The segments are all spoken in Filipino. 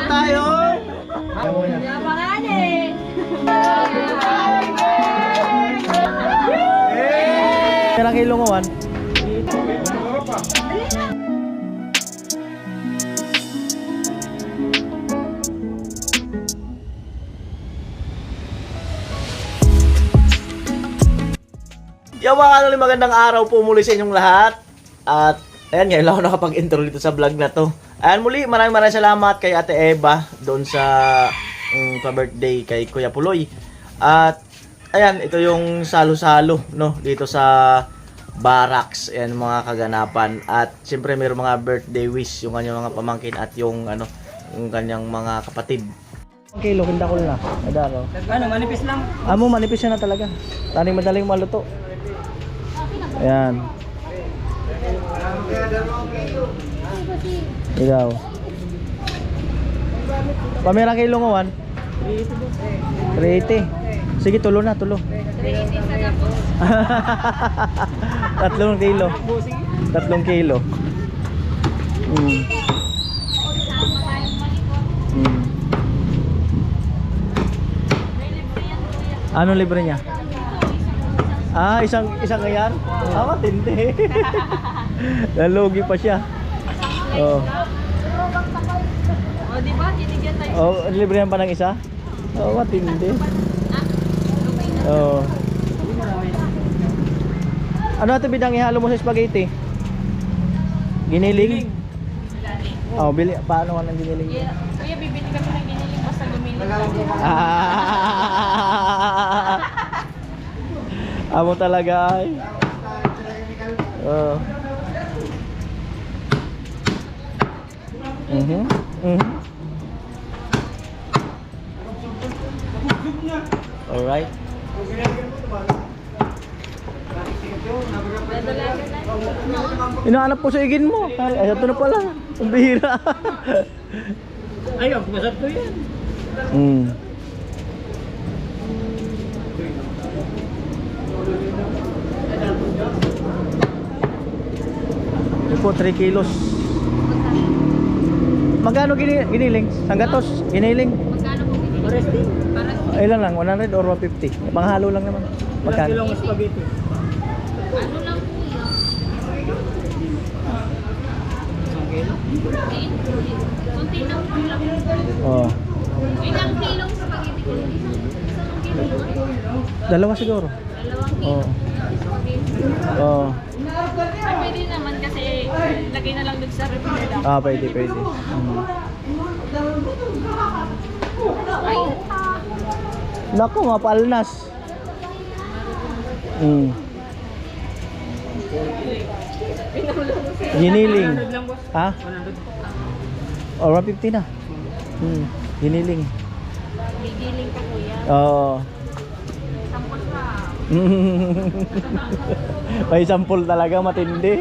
tayo. Yabangan eh. Ilang kilo nga, Juan? Yawa, magandang araw po muli sa inyong lahat. At ayan, ngayon lang ako nakapag-intro dito sa vlog na to. Ayan muli, maraming salamat kay Ate Eva doon sa pa-birthday kay Kuya Puloy. At ayan, ito yung salo-salo no dito sa barracks. Ayan mga kaganapan. At siyempre mayroong mga birthday wish yung kanyang mga pamangkin at yung yung kanyang mga kapatid. Kilo, kindakol na. Adaro. Ano, manipis lang. Amo, manipis siya na talaga. Taning madaling maluto. Ayan. Ikaw. Pamirang kilo nga, Juan? 380. Sige, tulo na, tulo. 380 sa gapos. 3 kilo. 3 kilo. Ano libre niya? Ah, isang ngayon? Ah, matindi. Nalugi pa siya. Oh. O, di ba? Tinigyan tayo. Oh, libre yan pa ng isa? Oh, matindi. Oh. Ano ito bidang ihalo mo sa spaghetti? Giniling? Oh, paano ka ng giniling? Kuya, bibili kami ng giniling basta gumiling. Amo talaga ay. Oh. Alright. Inaanap po sa igin mo. Ay, ito na pala. Ang bihira. Ayun, masarap to yan. Ito po, 3 kilos. Magkano giniling? Sanggatos? Giniling? Magkano po giniling? Resting. Para Ilan lang? 100 or 150? Panghalo lang naman. Ilang Magkano? kilong spaghetti? ano lang po yun? Isang kilo? Kunti lang po lang. Oh. Ilang kilong spaghetti ko? Isang kilo? Dalawa siguro. 2 kilo. Oh. Spaghetti. Oh. Ay, pwede naman kasi lagay na lang dun sa refrigerator. Ah, pwede. Ay, Naku, mapalnas. Giniling. 100 lang, boss. Ha? 100. Or 150 na. Giniling. gigiling ka kuya. Oo. Sampol ka. May sampol talaga, matindi.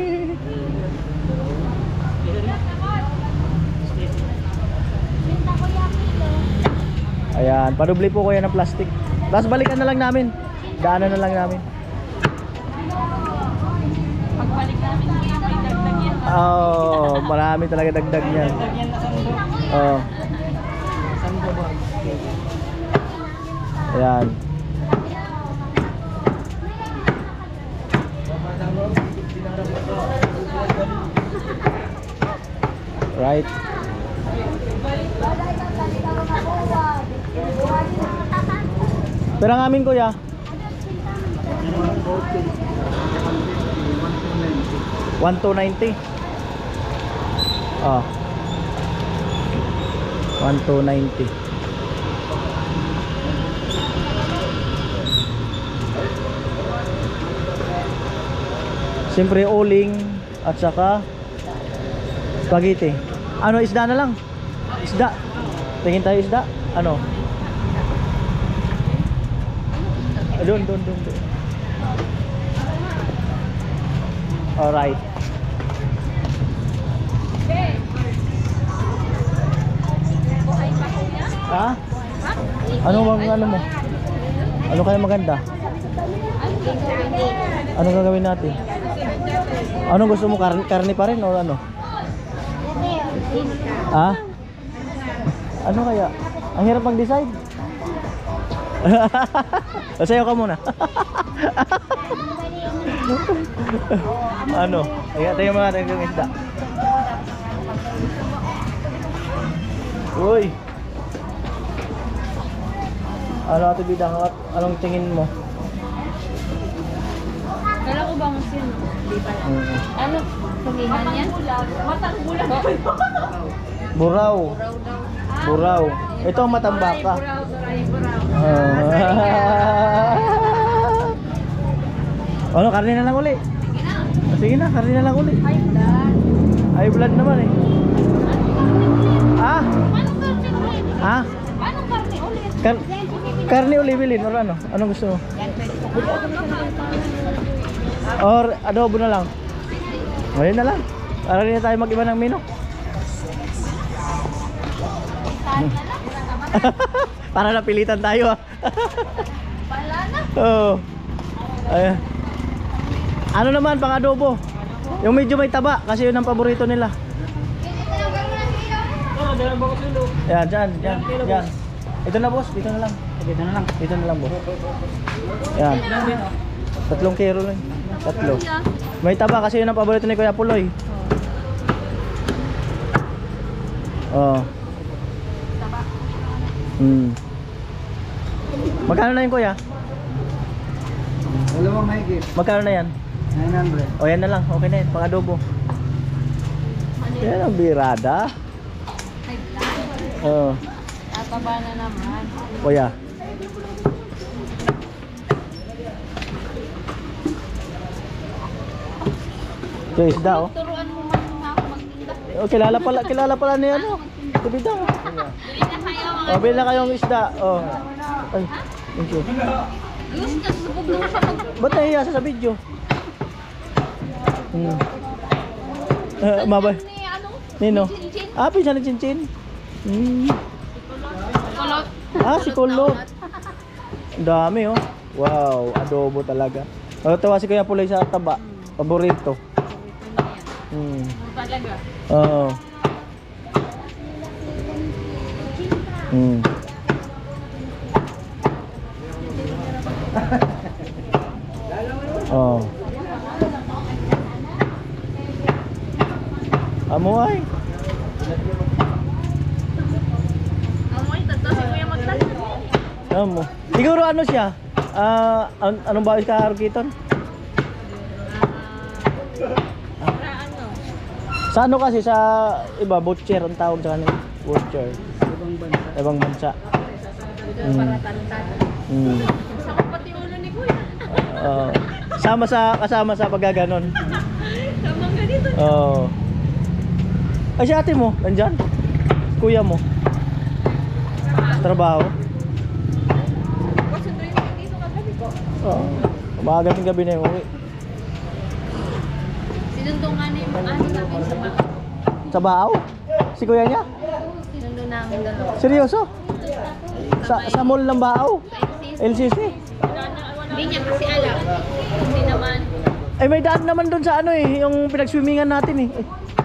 Ayan, padubli po kuya ng plastic. Tapos balikan na lang namin. Daanan na lang namin. Pagbalik namin kuya, may dagdag yan. Oh, marami talaga dagdag niyan. Yan na sambo. Oh. Sambo ba? Ayan. Right. Pero ang amin kuya. 1,290. Oh. 1,290. Siyempre uling at saka spaghetti. Ano, isda na lang? Isda. Tingin tayo isda. Ano? Doon. Alright. Buhay pa kuya? Ha? Ano mo? Ano kaya maganda? Ano gagawin natin? Ano gusto mo? Karne pa rin o ano? Ha? Ano kaya? Ang hirap mag-decide. Sayo ka muna. Ano? Kaya tayo mga ng isda. Uy. Ano ate bidang? Anong tingin mo? Kala ko bang sino? Hindi pala. Ano? Tulingan yan? Matang bulag. Buraw. Buraw. Ito ang matambaka. Ano, karne na lang uli. Sige na, karne na lang uli. Ay blood naman eh. Ah? Paano karne ulit? Ah? Paano karne ulit? Karne uli bilin or ano? Anong gusto mo? Or adobo na lang. Ngayon na lang. Para rin na tayo mag-iba ng menu. Para napilitan tayo ah. Pala na. Oo. Ayan. Ano naman pang adobo? Yung medyo may taba kasi yun ang paborito nila. Yan, dyan. Ito na boss, dito na lang. Dito na lang. Dito na lang boss. Yan. 3 kilo lang. 3. May taba kasi yun ang paborito ni Kuya Puloy. Oh. Magkano na yun kuya? Dalawang mahigit. Magkano na yan? 900. O yan na lang, okay na yan, pang adobo. Yan ang birada. Oh, Tataba na naman. kuya. Ito isda oh. Turuan mo man na ako magtinda. Oh, kilala pala ni ano. Tubidang. Dili na kayo mga Oh, bili na kayong isda. Oh. Ay, thank you. gusto. Subog na siya mag... Ba't nahiya sa video? Mabay. Ni ano? Nino? Chinchin. Ah, pinsan ni Chinchin. Kulot. Ah, si Kulot. Ang dami oh. Wow, adobo talaga. Tawa si Kuya Puloy sa taba. Paborito. Talaga. Oo. Oh. Amoy. Amoy, tato si Kuya magtato. Amo. Siguro ano siya? Anong bawis ka Harukiton? Ano? Sa ano kasi sa iba butcher ang tawag sa kanila. Butcher. Ibang bansa. Ibang bansa. Para tantan. Sama pati ulo ni Kuya. Kasama sa paggaganon. Kamang ganito. Oo. Ay si ate mo, nandyan? Kuya mo. Trabaho. Kasunduin mo dito kagabi ko. Oo. Umaga ng gabi na yung uwi. Sinundo nga na yung ano namin sa mga. Sa Baaw? Si kuya niya? Sinundo namin dalawa. Seryoso? Sa mall ng Baaw? LCC? Hindi niya kasi alam. Hindi naman. Eh may daan naman doon sa ano eh, yung pinag-swimmingan natin eh.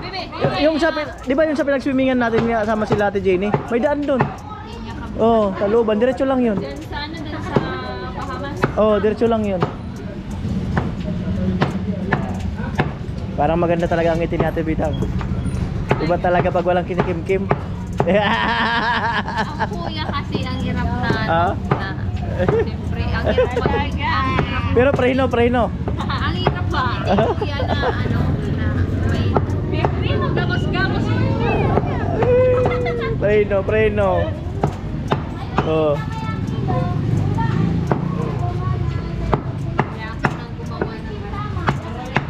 Bebe, Yung sa, di ba yung sa pinag-swimmingan natin sama sila Ate Jenny? May daan doon. Oh, Taluban, diretso lang yun. dyan sa ano, dyan sa Bahamas. Oh, diretso lang yun. Parang maganda talaga ang ngiti ni Ate Bidang. Iba talaga pag walang kinikim-kim. Ang kuya kasi ang hirap na Ah? siyempre, ang hirap Pero preno. ang hirap ba? Kuya na ano, na may primo, gamos-gamos. Preno. Oh. Kaya ako nang gumawa ng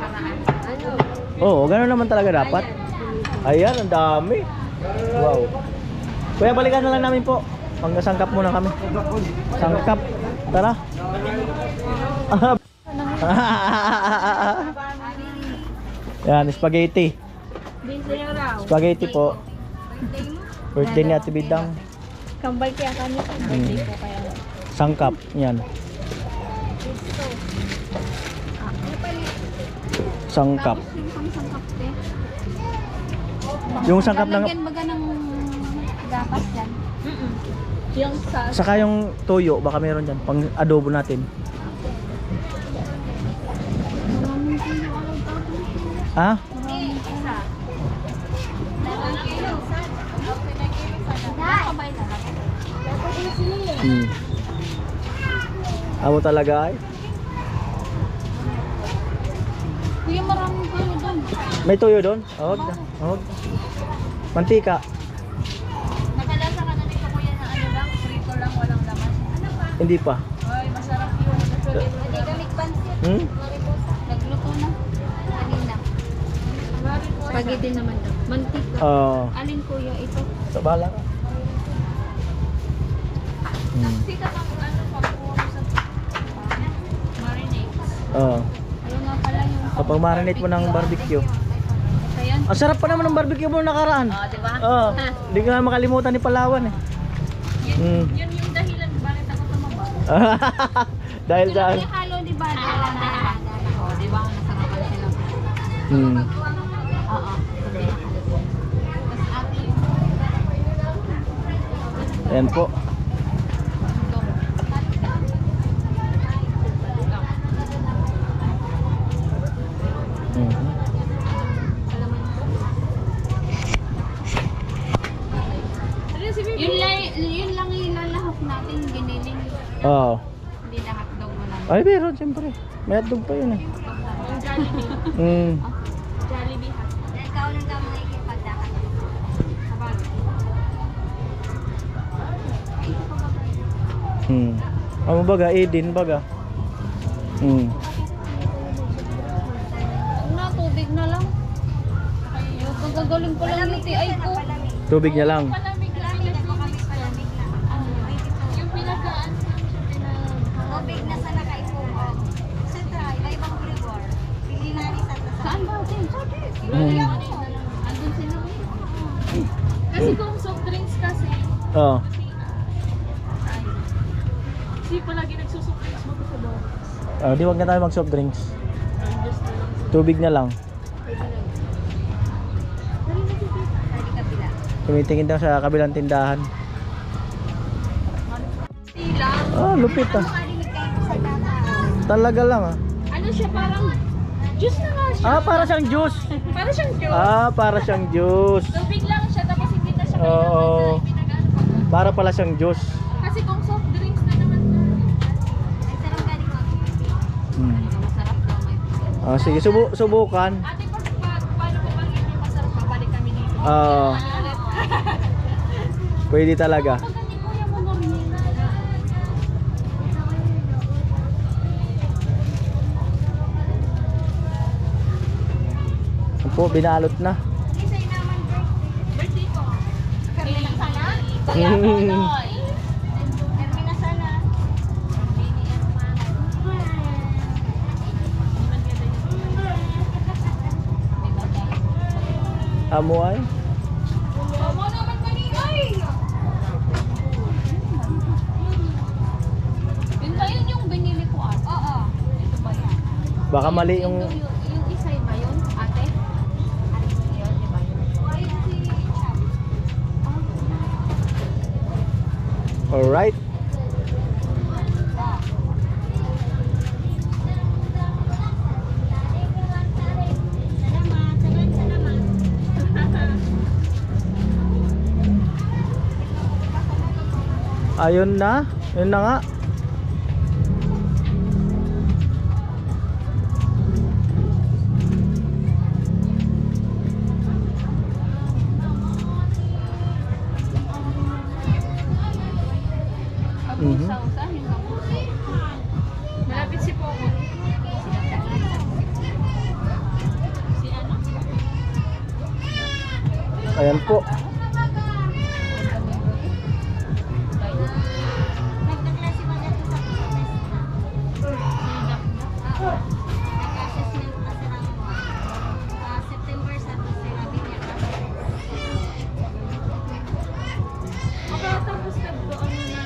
paraan. Ano? Oo, gano'n naman talaga dapat. Ayan, ang dami. Wow. Kuya, balikan na lang namin po. Sangkap muna kami. Sangkap. Tara. Yan, spaghetti. Busy raw. Spaghetti po. Birthday ni Ate Bidang. Kambal kaya kami. Birthday ko kaya. Sangkap. Yan. Sangkap. Yung sangkap ng... Lalagyan baga ng gapas dyan. Yung sa... Saka yung toyo, baka meron dyan. Pang adobo natin. Ha? Isa. 2 kilo. Nakakabay na lang. Amo talaga ay. Kuya, maraming kayo doon. May toyo doon? Huwag na. Huwag. Mantika. Nakalasa ka na nito kuya na ano lang, prito lang, walang laman. Ano pa? Hindi pa. Ay, masarap yun. Hindi kami pansit. Hmm? Nagluto na. Kanina. Spaghetti naman daw. Mantika. Oo. Alin kuya ito? Sa bala ka. Sika ng ano pag sa marinade. Oo. Ayun nga pala yung Kapag marinate mo ng barbecue. Ito yan. Ang sarap pa naman ng barbecue mo nung nakaraan. Oh, di ba? Oo. Hindi ko na makalimutan ni Palawan eh. Yun yung dahilan bakit ako tumaba. Dahil saan? May halo di ba? Oh, di ba? Nasarapan sila. Hmm. Oo. Tapos ate yung Ayan po. Mhm. yun lang yung lalahok natin, giniling. Oo. Hindi na hotdog mo lang. Ay, meron siyempre. May hotdog pa yun eh. Yung Jollibee. Hmm. Jollibee hotdog. Ikaw nang ka mga ikipagdakan. Sabag. Ano baga? Edin baga? Na, tubig na lang. Yung kagagaling ko lang yung TI ko. Tubig niya lang. Palamig lang. Yung pinagaan. Tubig na sa nakaipuha. Sa try, may ibang flavor. Pili na ni Santa sa Saan ba din? Andun sila. Kasi kung soft drinks kasi, Oo. kasi palagi nagsusoft drinks mo sa bawah. Di wag na tayo mag soft drinks. Tubig na lang. kabila. Tumitingin daw sa kabilang tindahan. Sila. Lupit ah. Marinig kayo sa tata. Talaga lang ah. Ano siya, parang juice na nga siya. Para siyang juice. Parang siyang juice. Para siyang juice. Tubig lang siya, tapos hindi na siya Oo. kailangan na pinag-ano pa. Para pala siyang juice. Kasi kung soft drinks na naman na. Ay, sarap ka rin mag-ibig. Masarap daw may pizza. Sige, subukan. Ate, paano ko bang hindi masarap? Babalik kami dito. Ah, Ulit. pwede talaga. Pag hindi kuya mo normal. Po, binalot na. Birthday ko. Carmina sana? Kuya Monoy. Carmina sana. Amo ay. Mo naman kaninoy. Yun ba yun yung binili ko ate? Oo. Ito ba yan? Baka mali yung... Yung isa ba yun, ate? Yun, di ba yun? Alright. Ayun na. Yun na nga. Kapusa-usa, yung kapusa. Malapit si Poco. Si ano? Ayan po. Nagkaklase ba dito sa nag-assessment pa sa rang mo. September sa sinabi niya. Tapos na doon na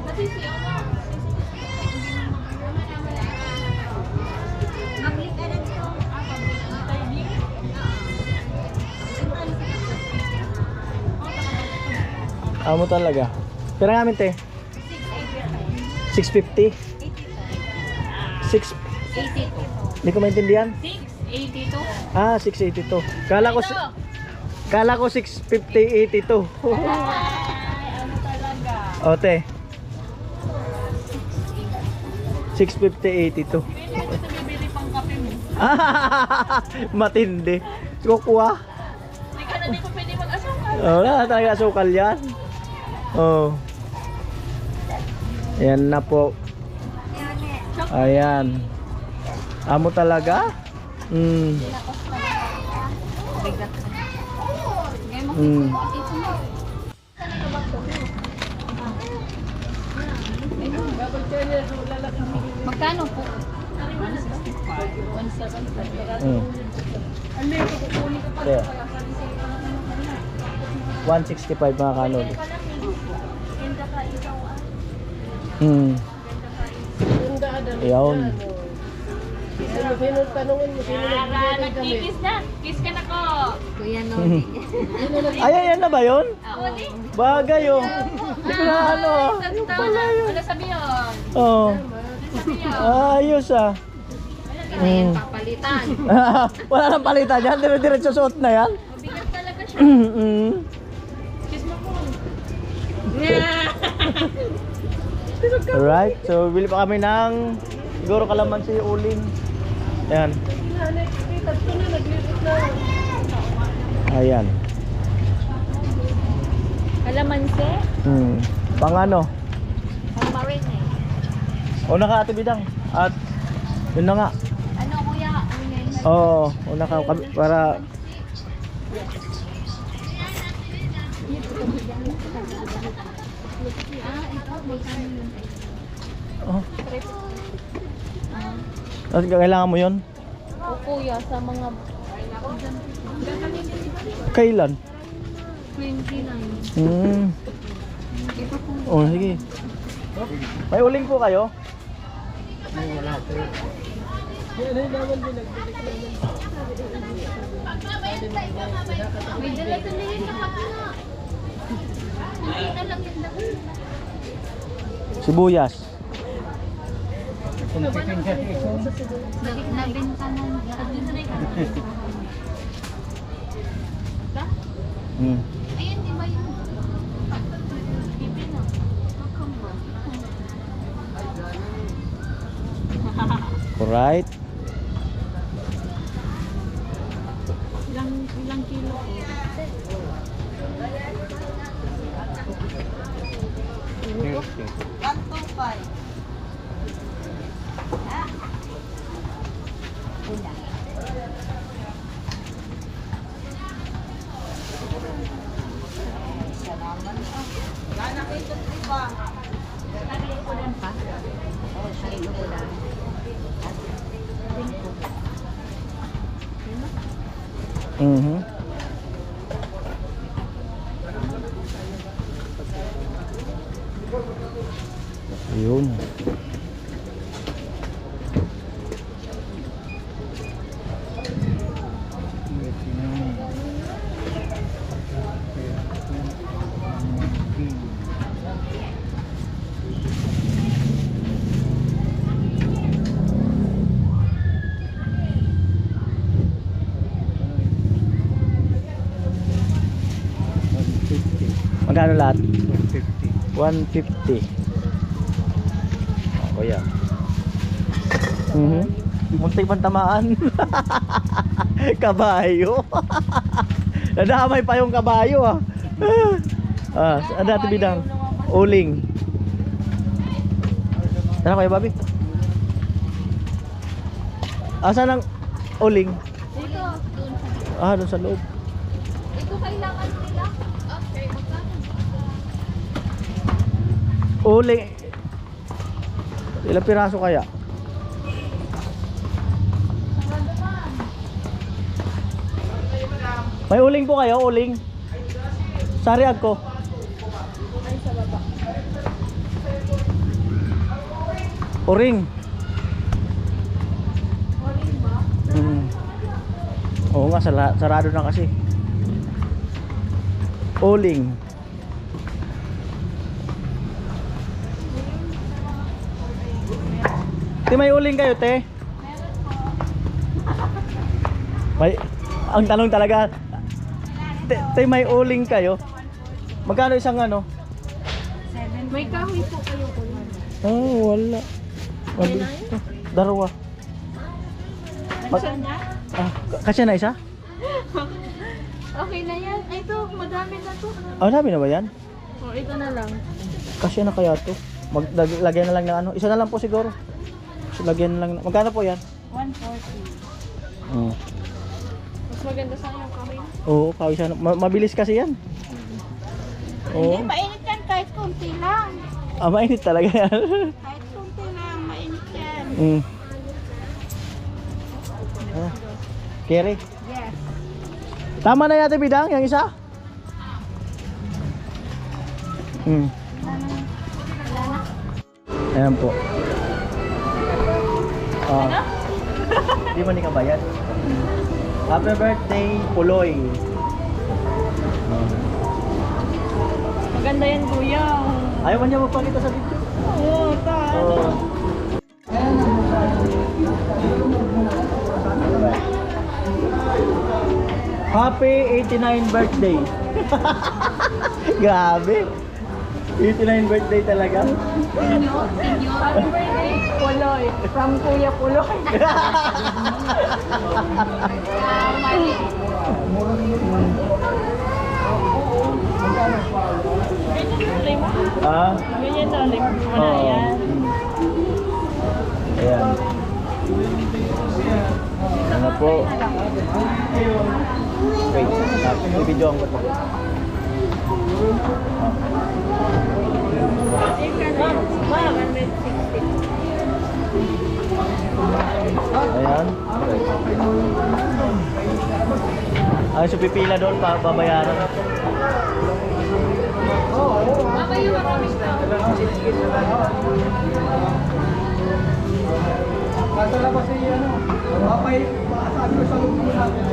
Kasi si ano? Mag-click Amo talaga. Pero namin te? 650? 6... 82. Hindi ko maintindihan. 682. Ah, 682. Kala ko 650, 82. Ano talaga? Ote. 650, 82. Pwede mo sa bibili pang kape mo. Matindi. Kukuha. Hindi ka na di pa pwede mag-asukal. Oh, wala na talaga asukal yan. Oh. Ayan na po. Ayan. Amo talaga? Mm. Mm. Magkano po? 165. Mm. There. 165 mga kanod. Hmm. Ayun. Nagkikis na. Kiss ka na ko. Kuya Noli. Ay, ayan na ba yun? Oo, di. Bagay oh. Hindi ko na ano. Yung pala yun. Ano sabi yun? Oh. Sabi yun. Ayos ah. Ngayon, papalitan. Wala nang palitan yan. Dire-diretso suot na yan. Mabigat talaga siya. Mm. Kiss mo ko. Alright, so bili pa kami ng siguro kalamansi uling. Ayan. Ayan. Kalamansi? Pang ano? Ang marin eh. Una ka Ate Bidang. At yun na nga. Ano kuya? Ano yun? Oo, una ka para oh. At kailangan mo yun? O kuya, sa mga Kailan? 29. Oh, sige. May uling po kayo? May dala-dalayin na kapila. Hindi na lang yung dala. Sibuyas. Nabenta ng ayun, di ba yun? Pipi na. Alright. Ilang kilo po? Mhm. Ayun. Magkano lahat? 150. Oh, kuya. Muntik pang tamaan. Kabayo. Nadamay pa yung kabayo ah. Ano natin Bidang? Uling. Ano kuya Bobby? Asan ang uling? Dito. Doon sa loob. Ito kailangan nila. Okay, magkano? Uling. Ilang piraso kaya? May uling po kayo, uling. Sariag ko. Uring. Orin ba? Oo nga, sarado na kasi. Uling. Te, may uling kayo, te? May, ang tanong talaga, te, may uling kayo? Magkano isang ano? May kahoy po kayo po. Oh, wala. Mabilis to. Dalawa. Kasi na isa? Okay na yan. Ay, ito, madami na to. Oh, dami na ba yan? O, ito na lang. Kasi na kaya to. Lagyan na lang ng ano. Isa na lang po siguro. Lagyan na lang. Magkano po yan? 140. Oh. Mas maganda sa yung kahoy. Oo, kawis ano. Mabilis kasi yan. Oo. Hindi, mainit yan kahit konti lang. Ah, mainit talaga yan. Kahit konti lang, mainit yan. Mm. Ah. Kere. Yes. Tama na yata bidang, yung isa? Hmm. Ayan po. Di mo ni kabayad. Happy birthday, Puloy. Maganda yan, kuya. Ayaw man niya magpakita sa video. Oo, Oh. Happy 89 birthday. Grabe. 89 birthday talaga. Happy birthday, Puloy. From Kuya Puloy. Ah? Ganyan na, lima mo na Oo. yan. Ayan. Ano po? Wait, i-video ang bato. Ayan. Ay, so pipila doon, babayaran. Mamaya maraming tao. Kaso lang kasi ano, papay, sabi ko sa lupo natin.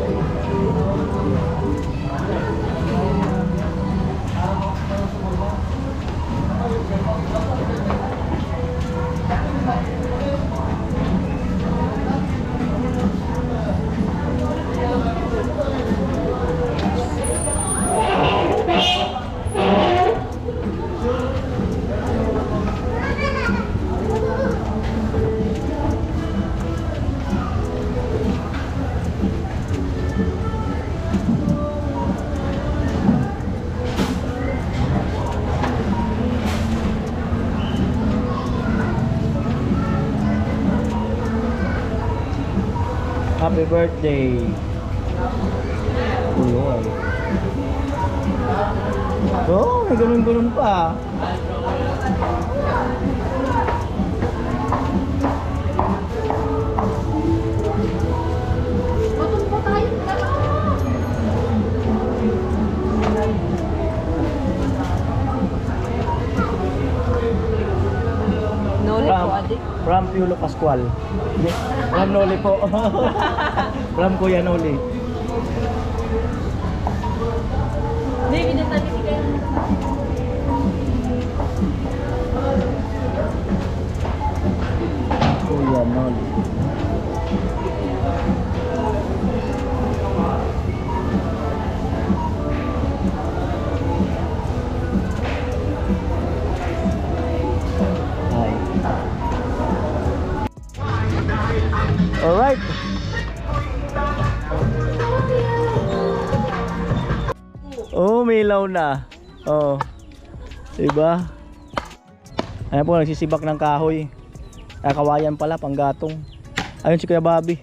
Happy birthday. Puloy. Oh, may ganun-ganun pa. Batong pa tayo. From Piolo Pascual. Hindi, from Noli po. From Kuya Noli. Hindi, binatali si Kaya. Kuya Noli. Hi. Alright. Oh, may ilaw na. Oh. Diba? Ayan po, nagsisibak ng kahoy. Kawayan pala, panggatong. Ayun si Kuya Bobby.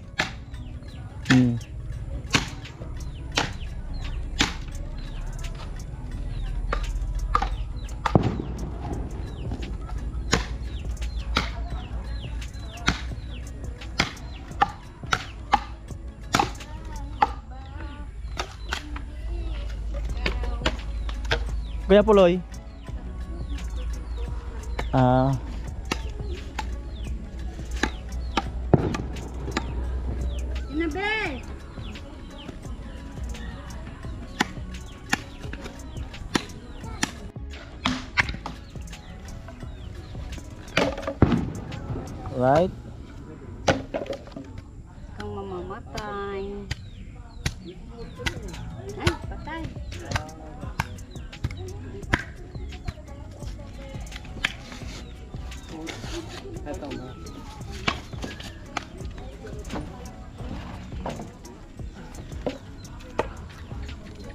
Kuya Puloy. Ah. Inabe! Right.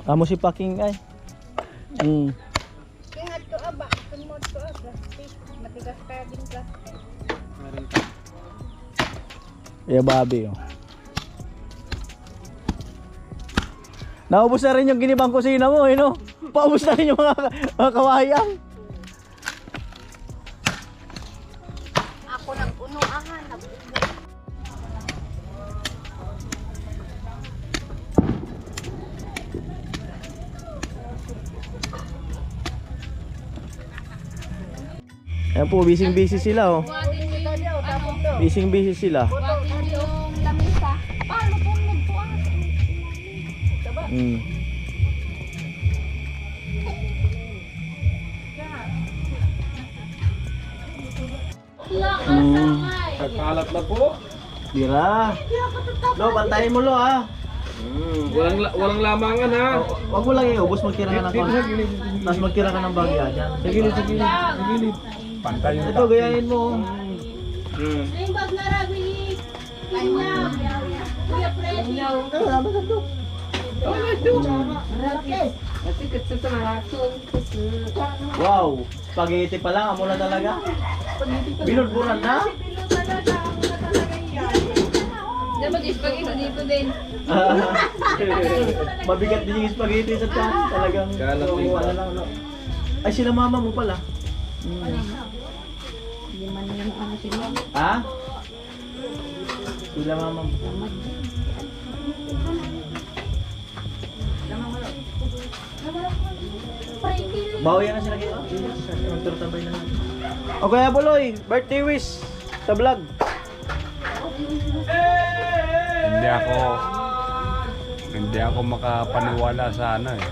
Amo si Paking ay. Kaya to aba, tumod to plastic. Matigas kaya din plastic. Yeah, babi oh. Naubos na rin yung ginibang kusina mo, eh, no? Paubos na rin yung mga kawayan. Ako nang unuahan. Ayan po, busy sila, oh. Busy sila. Watin yung lamisa. Paano po nagpuan? Nagkalat na po. Tira. Lo, bantayin mo lo, ha. Walang lamangan ha. Wag mo lang iubos, magtira ka ng konti. Tapos magtira ka ng bagya dyan. Sa gilid, sa gilid, sa gilid. Pantay yung Ito, gayahin mo. Limbag na rabi. Kuya Freddy. Wow, spaghetti pa lang, amo na talaga. Binudburan na. Dapat spaghetti dito din. Mabigat din yung spaghetti sa tiyan. Talagang Kalat din. ano lang. No? Ay, sila mama mo pala. Ha? Sila mama mo. Bawi na sila kayo. Magturutabay na lang. O kaya Buloy, birthday wish sa vlog. Hindi ako makapaniwala sa ano eh.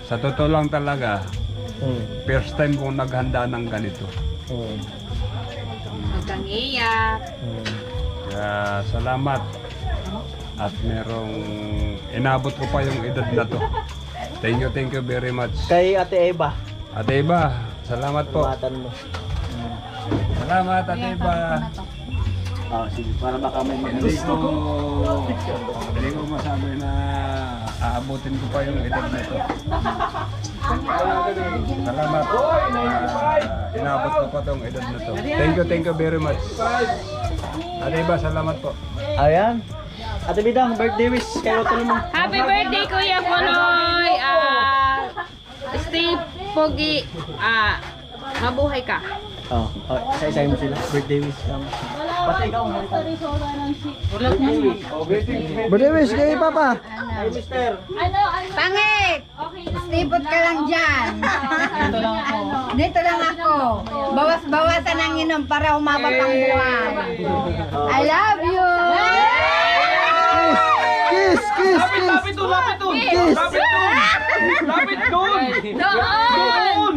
Sa totoo lang talaga, first time kong naghanda ng ganito. Hanggang iyak. Kaya salamat. At merong inabot ko pa yung edad na to. Thank you very much. Kay Ate Eva. Ate Eva, salamat po. Batan mo. Salamat Ate Eva. Sige, para baka may Hindi ko masabi na aabutin ko pa yung edad na to. Salamat. Inabot ko pa tong edad na to. Thank you very much. Ate Eva, salamat po. Ayan. Ate Bidang, birthday wish kayo tuloy mo. Happy birthday Kuya Punoy. Stay pogi. Mabuhay ka. Isa-isahin mo sila. Birthday wish ka mo. Basta ikaw. Birthday wish kay Papa. Hey, mister. Pangit! Okay lang. Stipot ka lang dyan. Ito lang ako. Dito lang ako. Bawas-bawasan ang inom para umabot ang buwan. I love you! Kiss! Kiss! Lapit doon, lapit doon. Lapit doon. Lapit doon. Doon!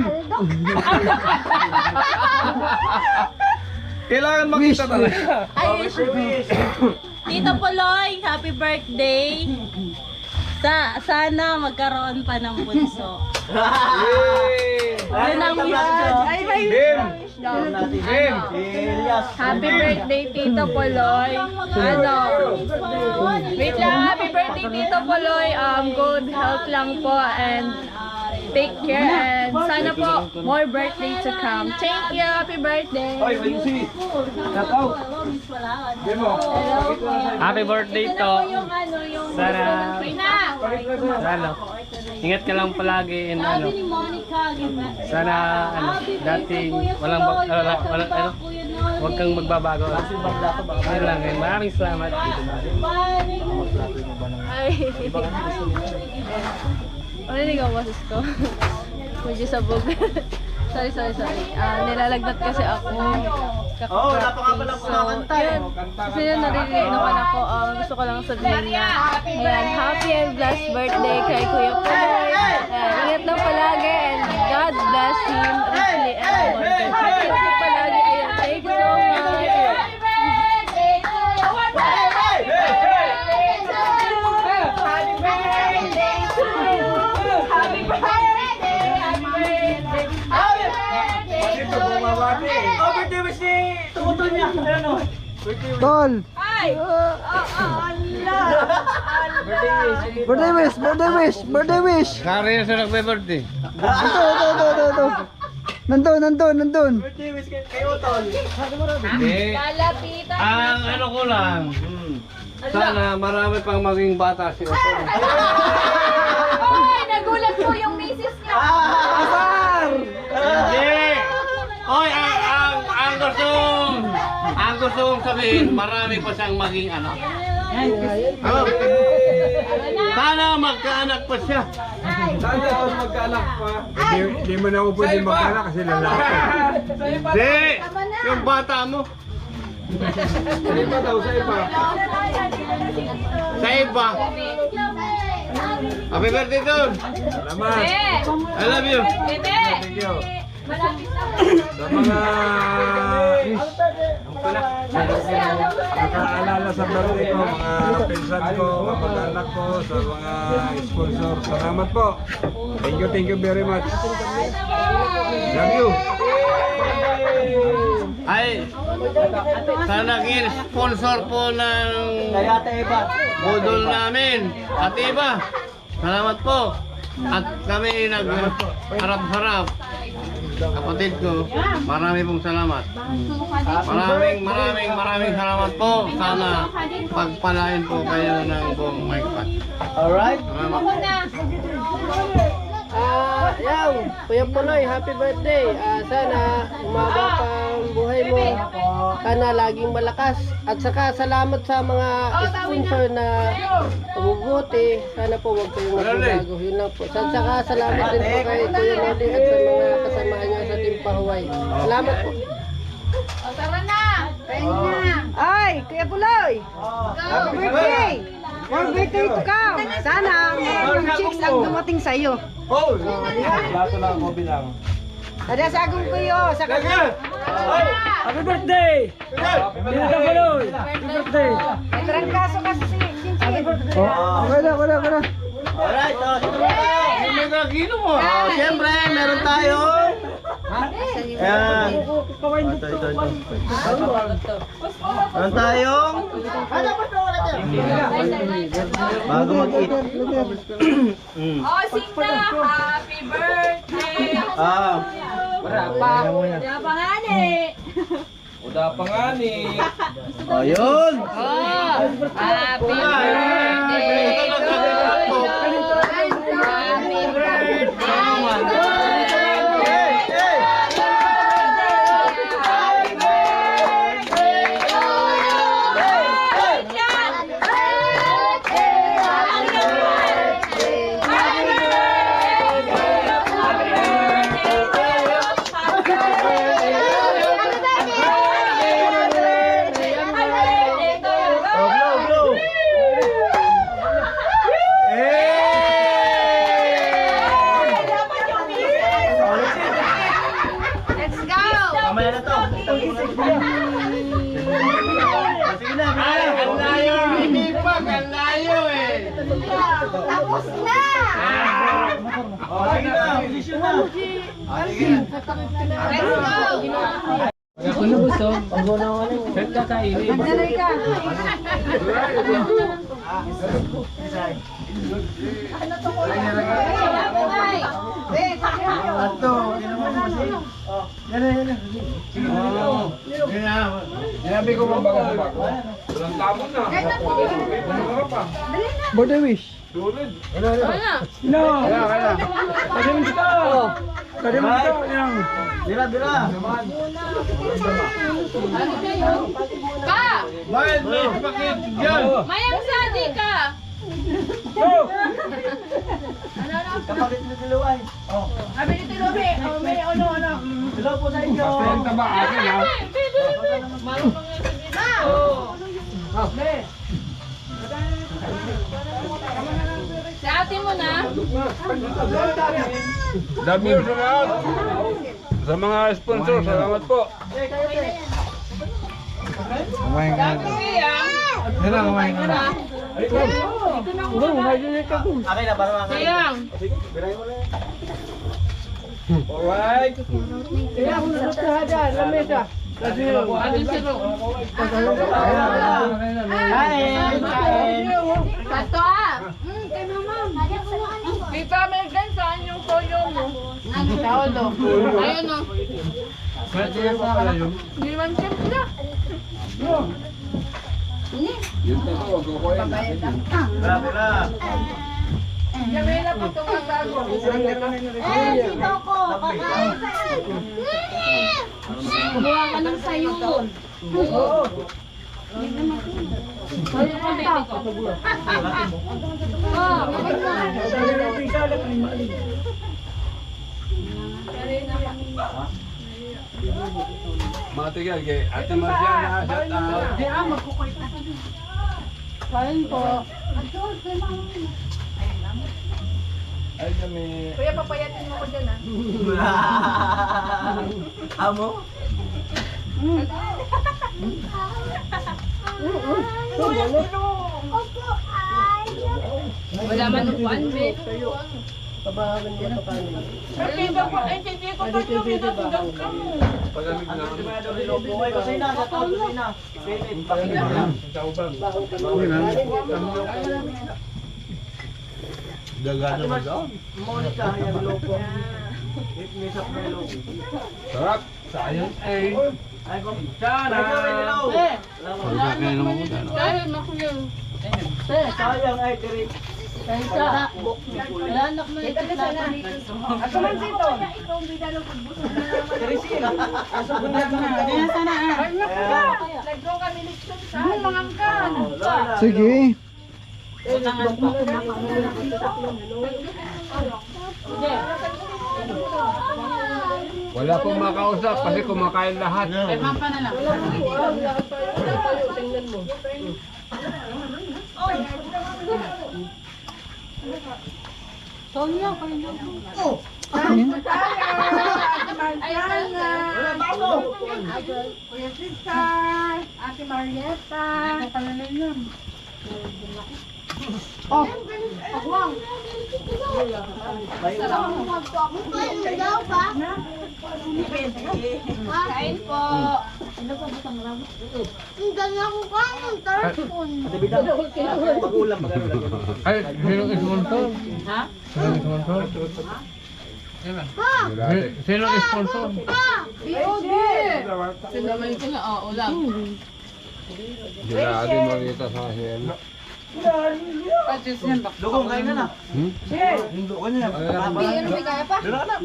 Kailangan makita talaga. Tito Poloy, happy birthday! Sana magkaroon pa ng bunso. Yun ang Bim! Bim! Elias. Happy birthday Tito Poloy. Wait lang, happy birthday Tito Poloy. Good health lang po and take care and sana po more birthday to come. Thank you, happy birthday. Hoy, Lindsay. Shout out. Bim mo. Happy birthday to. Sana, ingat ka lang palagi and ano. Sana dating walang wag kang magbabago. Ayun lang, maraming salamat. Ay. Ano yung boses ko? Medyo sabog. sorry. Nilalagnat kasi ako. Oo, napakapala po nakakanta eh. Kasi yun, naririnig naman ako. Gusto ko lang sabihin na, ayan, happy and blessed birthday kay Kuya Puloy. Ingat lang palagi and God bless him richly and abundantly. Ingat lang palagi. Ayan, thank you so much. Oh, birthday wish ni tumutol niya. Ano? Tol! Ay! Allah! Birthday wish, birthday wish, birthday wish. Kari sa nagbe-birthday. Ito. Nandun. Birthday wish kayo, tol. Hindi. Ang ano ko lang. Sana marami pang maging bata si Otto. Ay, nagulat po yung misis niyo. Hindi. Oy, ang gusto kong sabihin, marami pa siyang maging anak. Oh. Sana magkaanak pa siya. Hindi mo na ako pwede magkala kasi lalaki. Hindi. Yung bata mo. Sa iba. Happy birthday, Don. Salamat. I love you. Thank you. Sa mga nakaalala sa birthday ko, mga pinsan ko, kapag-anak ko, sa mga sponsor, salamat po. Thank you very much. Love you. Ay, sa naging sponsor po ng Kay Ate Eva. budol namin. At iba, salamat po. At kami nag-harap-harap. Kapatid ko, marami pong salamat. Maraming salamat po. Sana pagpalain po kayo ng buong Mike. Alright. Salamat. Yang, Kuya Punoy, happy birthday. Sana umaba pang buhay mo. Sana laging malakas. At saka salamat sa mga sponsor na tumubuti. Sana po wag kayong magbago. Yun lang po. At saka salamat din po kay Kuya Noli at sa mga kasamahan niya sa Team Pahuway. Salamat po. Ay, Kuya Puloy! Happy birthday! More birthday to come! Sana yung chicks ang dumating sa iyo. Oh! Lato lang ako bilang. Ada sa agong kuyo, sa kanya. Happy birthday! Kuya Punoy! Happy birthday! May trangkaso kasi si Chinchin. Okay na. Alright, May nagino mo. siyempre, meron tayo. Ayan. Ito. Meron tayong bago mag-eat. Oh, sing na. Happy birthday. Ayun. Happy birthday. Happy birthday. Blow. Let's go. Mamaya na to. Sige na. Ang layo, hindi pa. Ang layo eh. Tapos na! Sige na. Posisyon na. Let's go. Ako na busog. Set ka kainin. Nagdalay ka. Sinabi ko bang bago? Walang tabo na. Birthday wish. Wala. Kaya. Kaya mo dito. Yang. Bira. Ka. Bakit may pakit dyan? Mayang sadi ka. Kapatid mo siluay. Sabi ni Tilobe, may ano. Hello po sa inyo. Basta ba akin ha? Sa ate mo na. Love you sa lahat. Sa mga sponsor, salamat po. Kumain ka na. Kumain ka na. Akin na, para mga Sayang. Biray mo na. Alright. Kaya ako nasutrahan dyan. Lamesa. Ano siro? Kain. Kato ah. Ayun o. Hindi naman chef sila. Grabe na. Jamila po itong magbago. Sino ko? Kakain. Kumuha ka ng sayo. Sayo ka, baby ko. Oh, Mga tigil, kay Ate Marciana, shout out. kain po. Ay, kami. Kuya, papayatin mo ko dyan ah. Amo? Wala man upuan, babe. Pabahagan mo ito kanin. Hindi ko pa yung pinagdag ka mo. Palamig na ako. Buhay ko sa ina, sa tao sa ina. Sa ubang. Gagana mo daw? Monica, yan lopo. Misap na lopo. Sarap. Sayang eh. Ay, kung... Sana. Dahil mo ko yun. Sayang ay, Derek. Wala anak mo yung Ako man dito. Teresina. Nag-go kami nito sa Mangangkan. Sige. Wala pong makausap kasi kumakain lahat. Tingnan mo. Kuya Cesar, Ate Marietta. Kain po. Ang ganda ko kanin, tarpon. Ate Bida, mag-ulam, mag-ano lagi. Ay, sino sponsor? Ha? Sino sponsor? Sino sponsor? Sinamay ko na, ulam. Sila Ate Marita sa akin. Lugong, kain na na. Lugong na na. Ano may kaya pa? Doon na.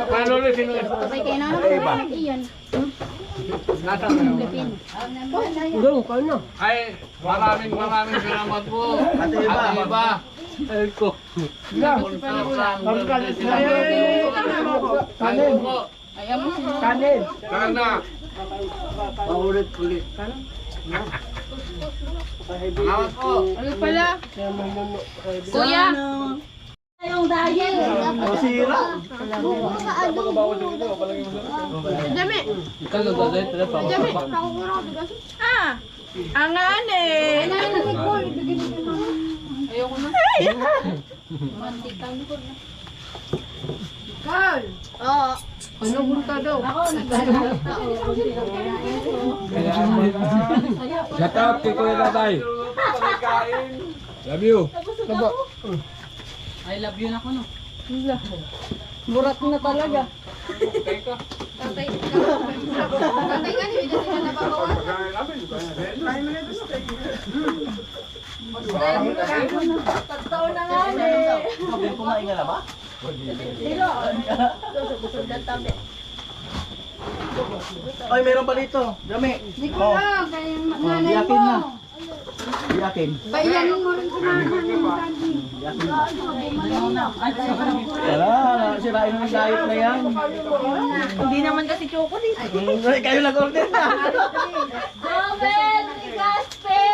Paano ulit sino sponsor? Eva. Nasa kayo? Doon, kain na. Ay, maraming salamat po. Ate Eva. Ate Eva. Ay ko. Kanin po. Ayaw mo sino? Kanin. Kanin na. Paulit-ulit. Salamat po. Ano pala? Kaya mamuno. Kuya! Yung dahil. Masira. Dami! Ikaw nagdadait na pa. Dami! Ah! Angan eh! Ayoko na. Carl! Oo. Ano bunta daw? Shout out kay Kuya Tatay. Love you. I love you na ko no. Burat na talaga. Tatay nga, hindi na sila nababawas. Tagtaon na nga eh. Kumain ka na ba? Ay, meron pa dito. Dami. Hindi ko lang, kaya yung nanay Biyakin na. mo. Biyakin. Bayanin mo rin sa nanay mo. Biyakin na. Wala, sirain mo yung diet na yan. Hindi naman kasi chocolate. Kayo nag-order na. Jovel Ligaspe!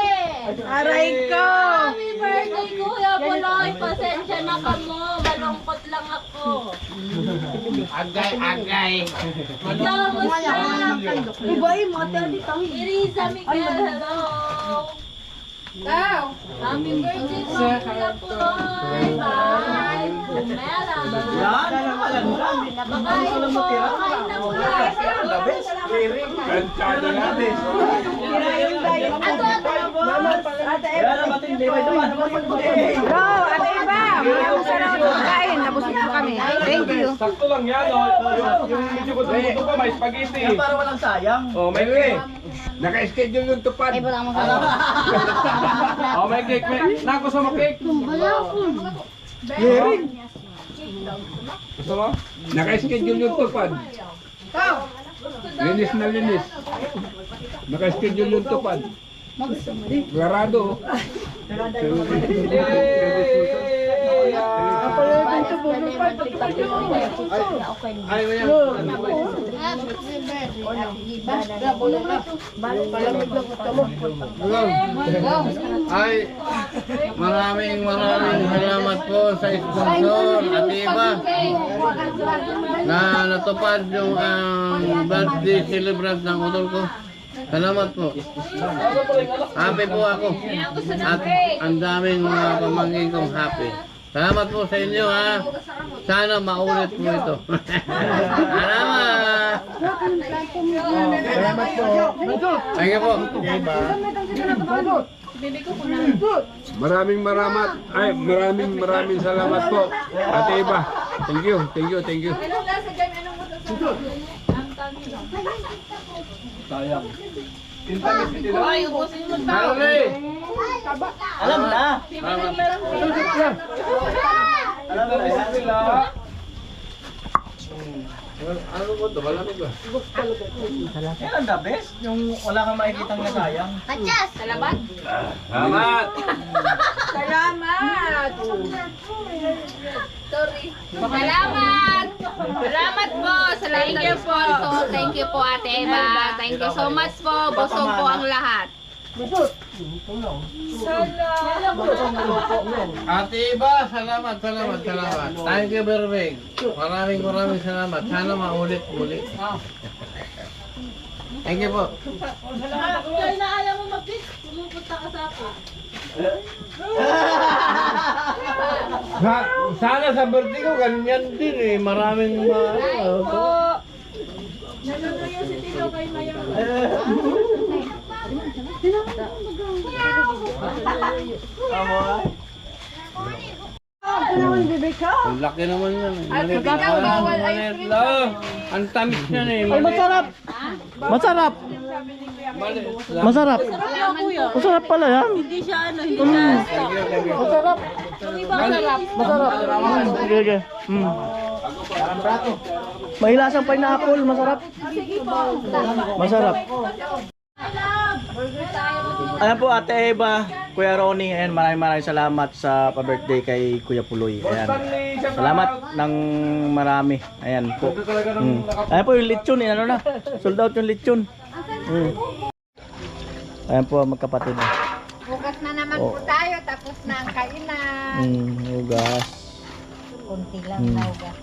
Aray ko! Happy birthday Kuya Puloy. Pasensya na ka mo. Malungkot lang ako. Agay. Kamusta? Iba yung mga tali tangi. Irisa Miguel, hello. Tao! Happy birthday po Kuya Puloy. Bye. Pumela. Yan, alam mo lang. Bakain po. Kain na po. The best. Very. Kantsada na. The best. Ato, ato. Ate Eva. Go, Ate Eva. Maraming salamat sa pagkain. Nabusog po kami. Thank you. Sakto lang yan, yung medyo buto pa, may spaghetti. Para walang sayang. Oh, may cake. Naka-schedule yung tupad. Oh, may cake. Nako sa mo cake. Gusto mo? Naka-schedule yung tupad. Linis na linis. Naka-schedule yung tupad. Klarado. Ay, maraming salamat po sa sponsor at iba na natupad yung birthday celebrant ng utol ko. Salamat po. Happy po ako. At ang daming mga pamangkin kong happy. Salamat po sa inyo ha. Sana maulit po ito. Salamat. Salamat po. Thank you po. Maraming salamat po. Ate Eva. Thank you. Sayang. Alam na. Ano po ito? Malamig ba? Yan ang the best. Yung wala kang makikitang nasayang. Matchas! Salamat! Salamat. Salamat! Salamat po sa lahat ng sponsor. Thank you po Ate Eva. Thank you so much po. Busog po ang lahat. Ate Iba, salamat. Thank you very much. Maraming salamat. Sana maulit-ulit. Thank you po. Kaya na alam mo mag-fix, pumupunta ka sa ako. Sana sa birthday ko, ganyan din eh. Maraming Nanonoyo si Tito kay Mayor. Ang laki naman yan. Maliit lang. Ang tamis yan eh. Ay, masarap. Masarap. Masarap. Masarap pala yan. Hindi siya ano, hindi siya. Masarap. Yung iba sarap. Masarap. Sige. May lasang pineapple. Masarap. Masarap. Ayan po Ate Eva, Kuya Ronnie, ayan, maraming salamat sa pa-birthday kay Kuya Puloy. Ayan. Salamat ng marami. Ayan po. Ayan po yung lechon, ano na. Sold out yung lechon. Ayan po magkapatid. Bukas na naman po tayo, tapos na ang kainan. Hugas. Kunti lang na ugas.